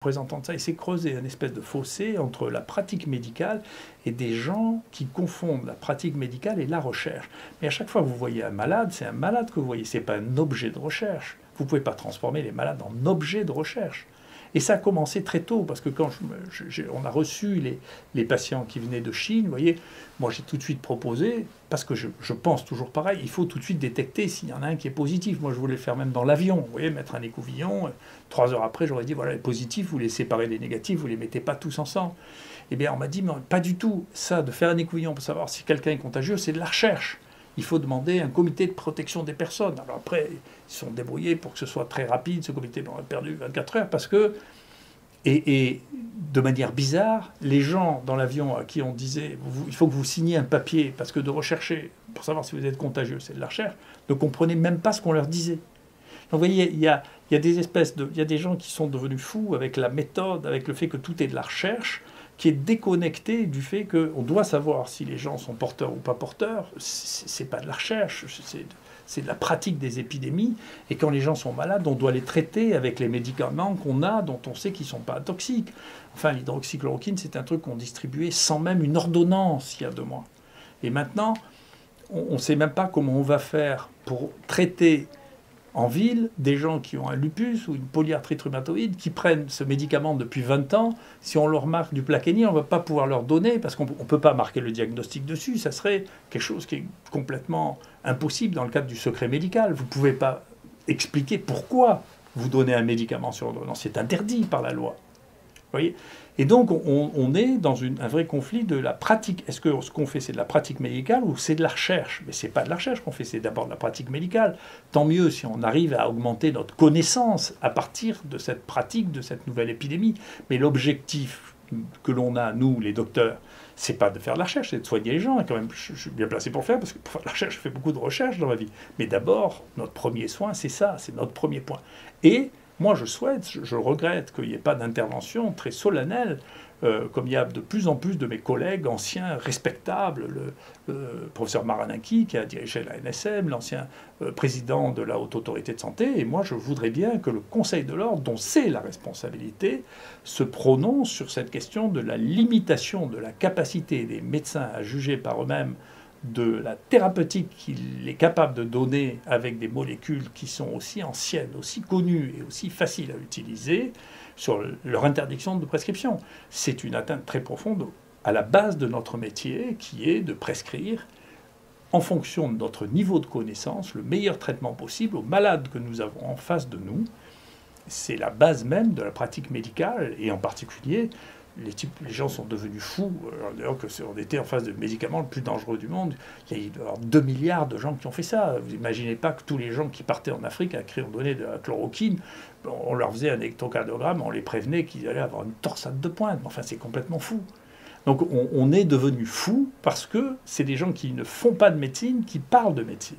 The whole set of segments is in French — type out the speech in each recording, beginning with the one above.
Représentant de ça, il s'est creusé un espèce de fossé entre la pratique médicale et des gens qui confondent la pratique médicale et la recherche. Mais à chaque fois que vous voyez un malade, c'est un malade que vous voyez, c'est pas un objet de recherche. Vous ne pouvez pas transformer les malades en objets de recherche. Et ça a commencé très tôt, parce que quand on a reçu les patients qui venaient de Chine, vous voyez, moi j'ai tout de suite proposé, parce que je pense toujours pareil, il faut tout de suite détecter s'il y en a un qui est positif. Moi je voulais le faire même dans l'avion, vous voyez, mettre un écouvillon, 3 heures après j'aurais dit, voilà, les positifs, vous les séparez des négatifs, vous les mettez pas tous ensemble. Eh bien on m'a dit, mais pas du tout, ça, de faire un écouvillon pour savoir si quelqu'un est contagieux, c'est de la recherche. Il faut demander un comité de protection des personnes. Alors après, ils se sont débrouillés pour que ce soit très rapide. Ce comité, on a perdu 24 heures parce que... Et de manière bizarre, les gens dans l'avion à qui on disait il faut que vous signiez un papier parce que de rechercher pour savoir si vous êtes contagieux, c'est de la recherche, ne comprenaient même pas ce qu'on leur disait. Donc vous voyez, il y a des gens qui sont devenus fous avec la méthode, avec le fait que tout est de la recherche, qui est déconnecté du fait qu'on doit savoir si les gens sont porteurs ou pas porteurs. C'est pas de la recherche, c'est de la pratique des épidémies. Et quand les gens sont malades, on doit les traiter avec les médicaments qu'on a, dont on sait qu'ils ne sont pas toxiques. Enfin, l'hydroxychloroquine, c'est un truc qu'on distribuait sans même une ordonnance il y a 2 mois. Et maintenant, on ne sait même pas comment on va faire pour traiter en ville des gens qui ont un lupus ou une polyarthrite rhumatoïde, qui prennent ce médicament depuis 20 ans. Si on leur marque du Plaquenil, on ne va pas pouvoir leur donner parce qu'on ne peut pas marquer le diagnostic dessus. Ça serait quelque chose qui est complètement impossible dans le cadre du secret médical. Vous ne pouvez pas expliquer pourquoi vous donnez un médicament sur ordonnance. C'est interdit par la loi. Vous voyez ? Et donc, on est dans un vrai conflit de la pratique. Est-ce que ce qu'on fait, c'est de la pratique médicale ou c'est de la recherche? Mais ce n'est pas de la recherche qu'on fait, c'est d'abord de la pratique médicale. Tant mieux si on arrive à augmenter notre connaissance à partir de cette pratique, de cette nouvelle épidémie. Mais l'objectif que l'on a, nous, les docteurs, c'est pas de faire de la recherche, c'est de soigner les gens. Et quand même, je suis bien placé pour le faire, parce que pour faire de la recherche, je fais beaucoup de recherche dans ma vie. Mais d'abord, notre premier soin, c'est ça, c'est notre premier point. Et moi, je regrette qu'il n'y ait pas d'intervention très solennelle, comme il y a de plus en plus de mes collègues anciens respectables, le professeur Maranaki qui a dirigé la NSM, l'ancien président de la Haute Autorité de Santé. Et moi, je voudrais bien que le Conseil de l'Ordre, dont c'est la responsabilité, se prononce sur cette question de la limitation de la capacité des médecins à juger par eux-mêmes de la thérapeutique qu'il est capable de donner avec des molécules qui sont aussi anciennes, aussi connues et aussi faciles à utiliser, sur leur interdiction de prescription. C'est une atteinte très profonde à la base de notre métier, qui est de prescrire, en fonction de notre niveau de connaissance, le meilleur traitement possible aux malades que nous avons en face de nous. C'est la base même de la pratique médicale, et en particulier... Les gens sont devenus fous. D'ailleurs, on était en face du médicament le plus dangereux du monde. Il y a eu 2 milliards de gens qui ont fait ça. Vous n'imaginez pas que tous les gens qui partaient en Afrique à qui on donnait de la chloroquine, on leur faisait un électrocardiogramme, on les prévenait qu'ils allaient avoir une torsade de pointe. Enfin, c'est complètement fou. Donc on est devenus fous parce que c'est des gens qui ne font pas de médecine, qui parlent de médecine.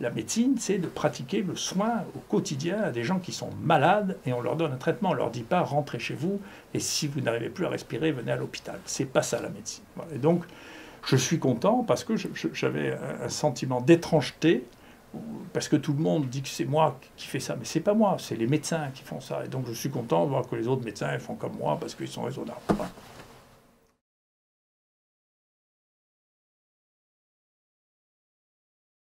La médecine, c'est de pratiquer le soin au quotidien à des gens qui sont malades et on leur donne un traitement. On ne leur dit pas rentrez chez vous et si vous n'arrivez plus à respirer, venez à l'hôpital. C'est pas ça la médecine. Voilà. Et donc, je suis content parce que j'avais un sentiment d'étrangeté parce que tout le monde dit que c'est moi qui fais ça, mais c'est pas moi, c'est les médecins qui font ça. Et donc, je suis content de voir que les autres médecins font comme moi parce qu'ils sont raisonnables. Voilà.